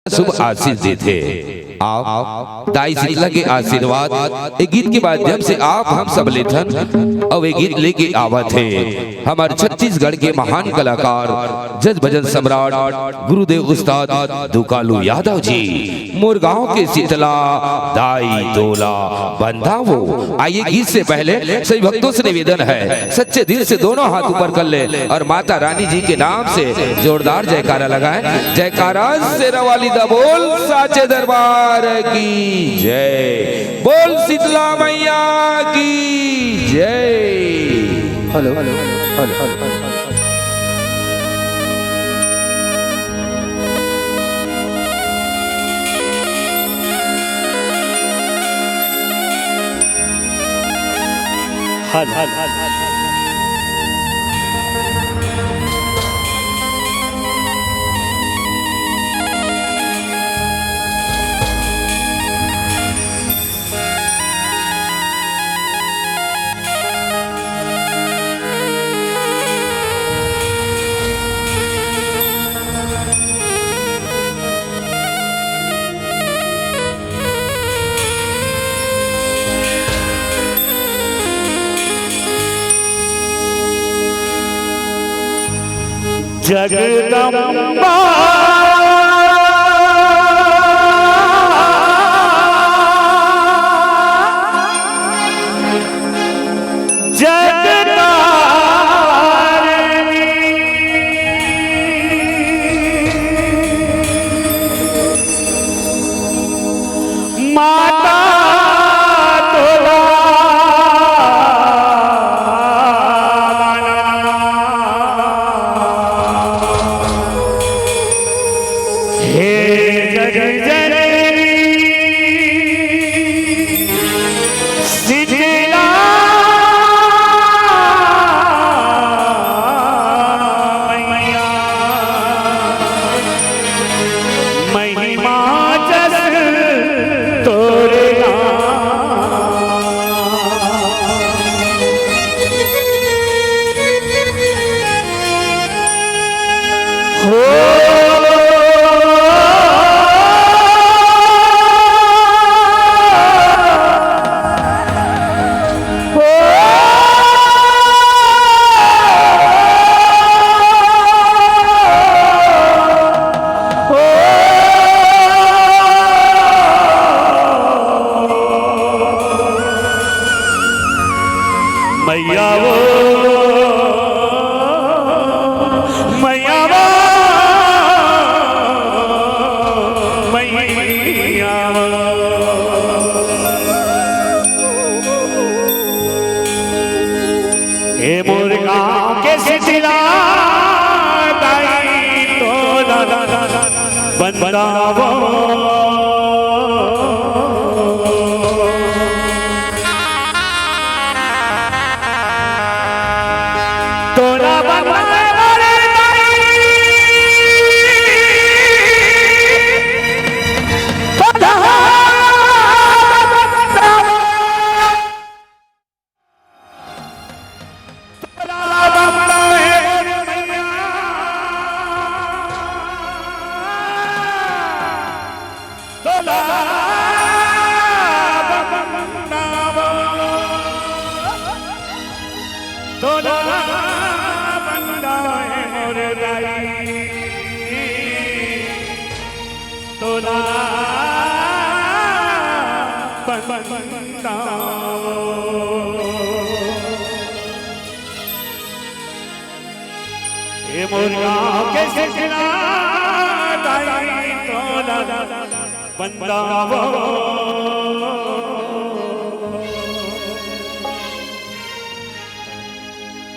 शुभ आशीष देते। आप दाई शीतला के आशीर्वाद एक गीत के माध्यम से आप हम सब लेथन और एक गीत लेके आवा थे हमारे छत्तीसगढ़ के महान कलाकार जज भजन सम्राट गुरुदेव उस्ताद दुकालू यादव जी। मोर गांव के शीतला दाई तोला बंधावो। आइए गीत से पहले सभी भक्तों से निवेदन है सच्चे दिल से दोनों हाथ ऊपर कर ले और माता रानी जी के नाम से जोरदार जयकारा लगाएं। जयकारा शेरा वाली दा बोल साचे दरबार की जय। बोल शीतला मैया की जय। Hello hello hello hello Jagdamba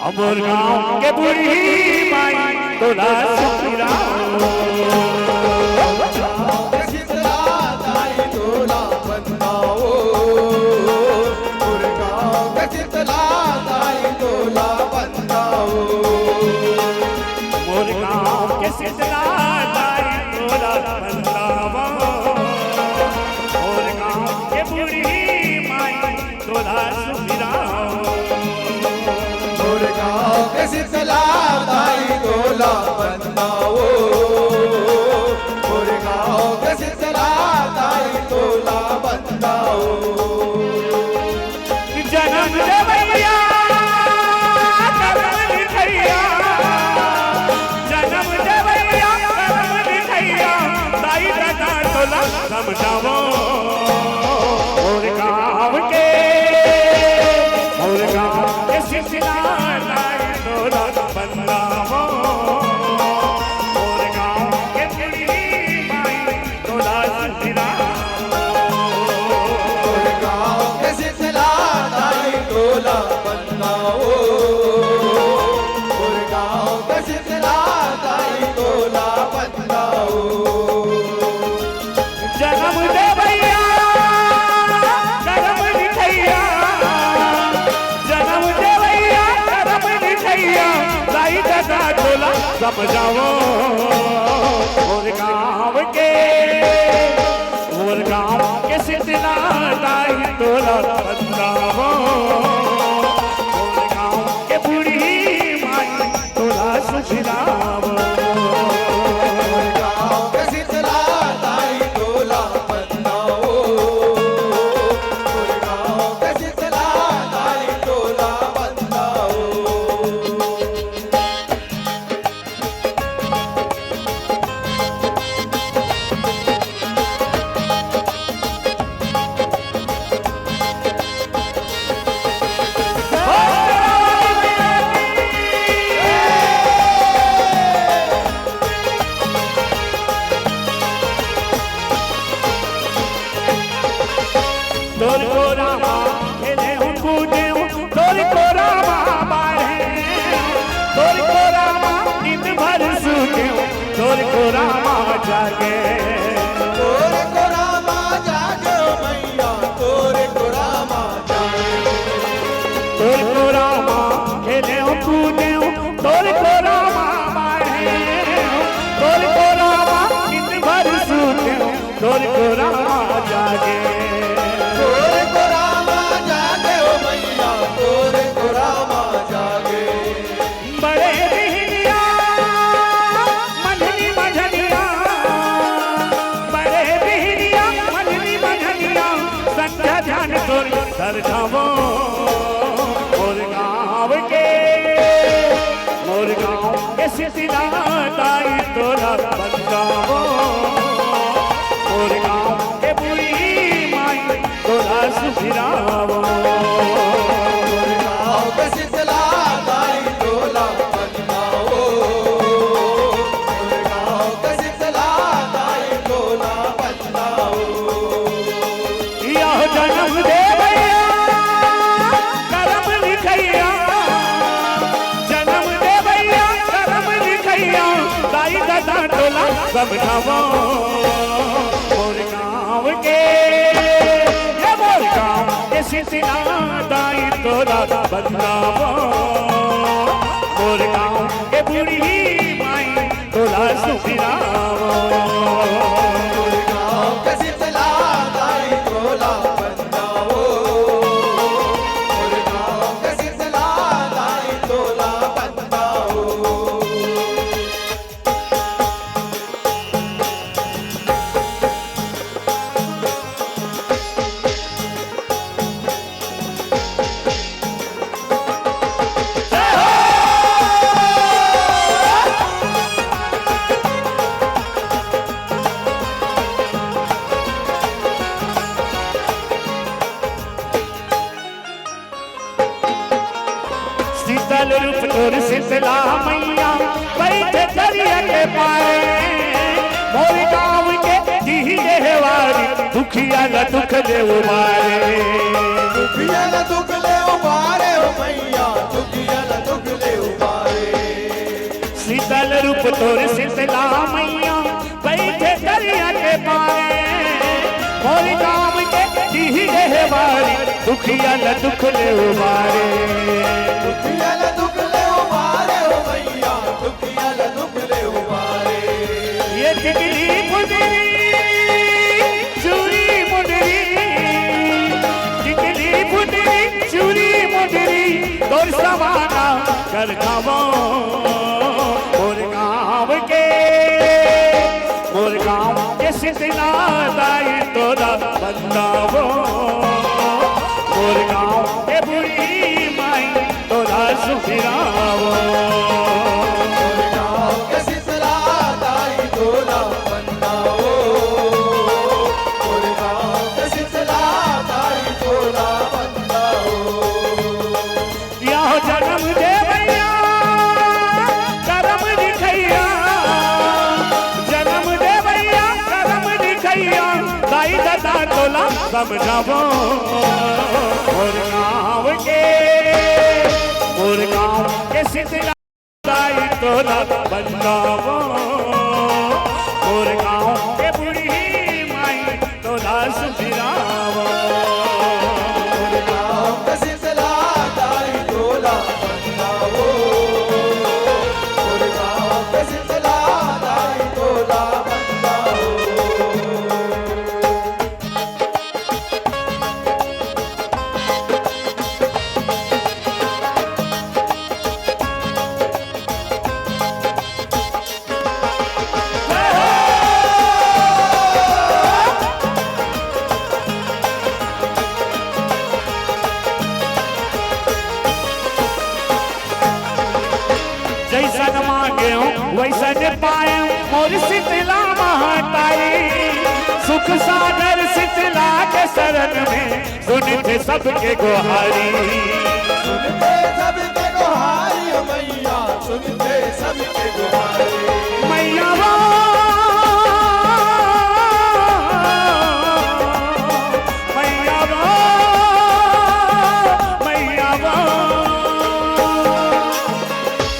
अमर गाँव के बूढ़ी माई तोला शीतला दाई तोला बंदाओ। मोर गाँव के शीतला दाई तोला बंदाओ। मोर गाँव के शीतला दाई तोला बंदाओ। मोर गाँव के बूढ़ी माई तोला शीतला दाई तोला बंदाओ। मोर गाँव समझाओ और गाँव के सिलसिला दाई तोला बदलावो और गाँव के बूढ़ी माई तोला सुझलावो गाँव के शीतला दाई तोला बदलाओ गाँव के शीतला दाई तोला बदलाओ तोर को रामा खेले हूँ कूदे हूँ तोर को रामा बाढ़े तोर को रामा नींद भर सूते हूँ तोर को रामा जागे तोरे को रामा जागे ओ मैया तोरे को रामा जागे तोर को रामा खेले हूँ कूदे हूँ तोर को रामा बाढ़े तोर को रामा नींद भर सूते हूँ तोर को रामा जागे तोरे को रामा जागे ओ मैया तोरे को रामा जागे बड़े बिहनिया मझली मझलिया बड़े बिहनिया मझली मझलिया संध्या ध्यान तोर कर जावो मोर गाँव के सिलसिला दाई तोला बदलावो मोर गाँव के बूढ़ी माई तोला सुधिरावो गाँव के शीतला दाई तोला बदलाओ गाँव के शीतला दाई तोला बदलाओ यह जन्म दे भैया करम लिखैया जन्म दे भैया करम लिखैया दाई दादा टोला समझावो मोर गाँव के सिलसिला दाई तोला बदलावो मोर गाँव के बूढ़ी माई तोला सुधिरावो गाँव के शीतला दाई तोला बदलाओ गाँव के शीतला दाई तोला बदलाओ शीतल रूप तोर शीतला मैया बैठे दरिया के पाए मोर गाँव के दीहे हेवारी दुखिया न दुख दे उबारे दुखिया न दुख ले उबारे ओ मैया दुखिया न दुख ले उबारे शीतल रूप तोर शीतला मैया बैठे दरिया के पाए मोर गाँव के दीहे हेवारी दुखिया न दुख ले उबारे दुखिया न दुख ले उबारे ओ मैया दुखिया न दुख ले उबारे ये टिकली मुंदरी चूड़ी मुंदरी टिकली मुंदरी चूड़ी मुंदरी तोर समाना कर खावो मोर गाँव के शीतला दाई तोला बदलावो मोर गाँव के बूढ़ी माई तोला सुधिरावो गाँव के शीतला दाई तोला बदलाओ गाँव के शीतला दाई तोला बदलाओ यह जन्म दे भैया करम लिखैया जन्म दे भैया करम लिखैया दाई दादा टोला समझावो मोर गाँव के शीतला दाई तोला बदलावो मोर गाँव के बूढ़ी माई तोला सुधिरावो गाँव के शीतला दाई तोला बदलाओ गाँव के पाए मोर शीतला महाताई सुख सागर शीतला के शरण में सुनते सबके गुहारी सुनते सबके गुहारी मैया सुनते सबके गुहारी मैया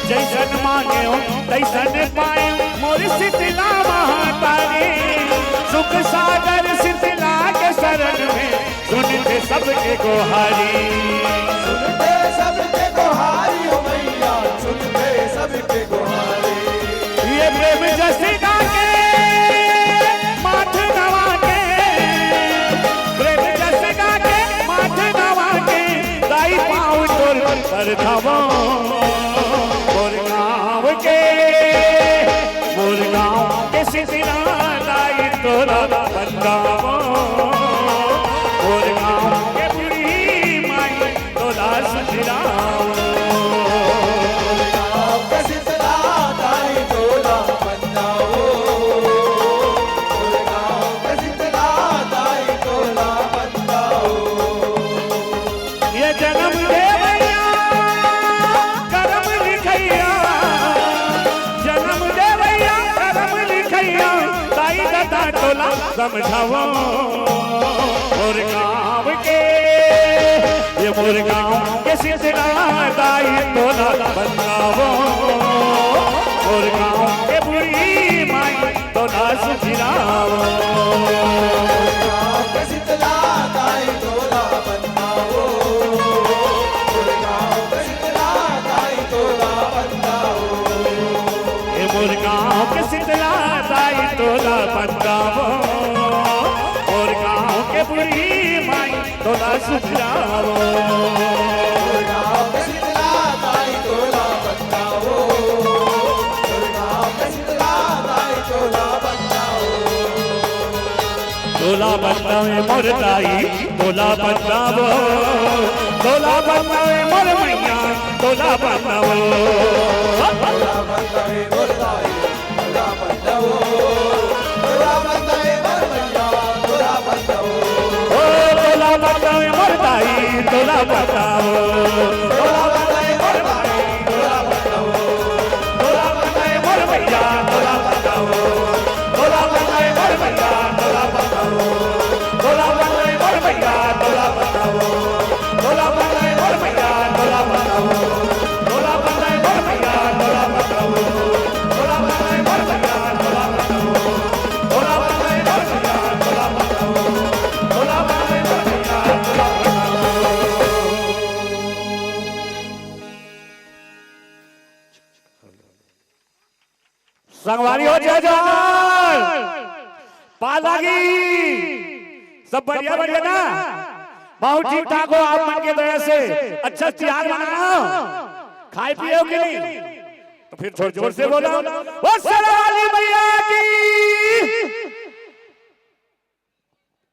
जैसन मांगे हो तैसन पाए मोर शीतला महातारी सुख सागर शीतला के शरण में सुनते सबके गुहारी सुनते सबके गुहारी मैया सुनते सबके गुहारी ये प्रेम जैसे गा के माथ नवा के प्रेम जैसे गा के माथ नवा के दाई पाँव तोर पर धवा के शीतला दाई तोरा बंदावा और गाँव के बुढ़ी माई तोरा सजरावा के शीतला दाई तोरा बंदाओ के शीतला दाई तोरा बंदाओ ये जन्म दे भैया करम लिखैया जन्म दे भैया करम लिखैया ताई दादा टोला समझाओ मोर गाँव के ये मोर गाँव के शीतला दाई टोला बंदाओ मोर गाँव के बुढ़ी माई टोला सुझराओ के शीतला दाई तोरा बंदाओ के शीतला दाई तोरा बंदाओ ये मोर गाँव के शीतला दाई टोला बंदाओ और गाँव के बुढ़ी माई टोला सुझराओ के शीतला दाई तोरा बंदाओ के शीतला दाई तोरा बंदाओ टोला बंदावे मोर दाई टोला बंदावो टोला बंदावे मोर मैया टोला बंदावो तोरा बंदाए मोर दाई तोरा बंदाओ तोरा बंदाए मोर मैया तोरा बंदाओ ओ टोला बंदावे मोर दाई टोला बंदावो तोरा बंदाए मोर दाई तोरा बंदाओ टोला बंदावे मोर मैया टोला बंदावो टोला बंदावे मोर मैया टोला बंदावो टोला बंदावे मोर मैया टोला बंदावो टोला बंदावे मोर मैया टोला बंदावो टोला बंदावे मोर मैया टोला बंदावो टोला बंदावे मोर मैया टोला बंदावो टोला बंदावे मोर मैया टोला बंदावो टोला बंदावे मोर मैया टोला बंदावो संगवारी हो जय जवान पालागी सब बढ़िया बढ़िया ना बहुत ठीक ठाक हो आप मन के दया से अच्छा त्योहार मनाओ खाए पिए हो कि नहीं तो फिर थोड़ा जोर से बोलो वो वाली भैया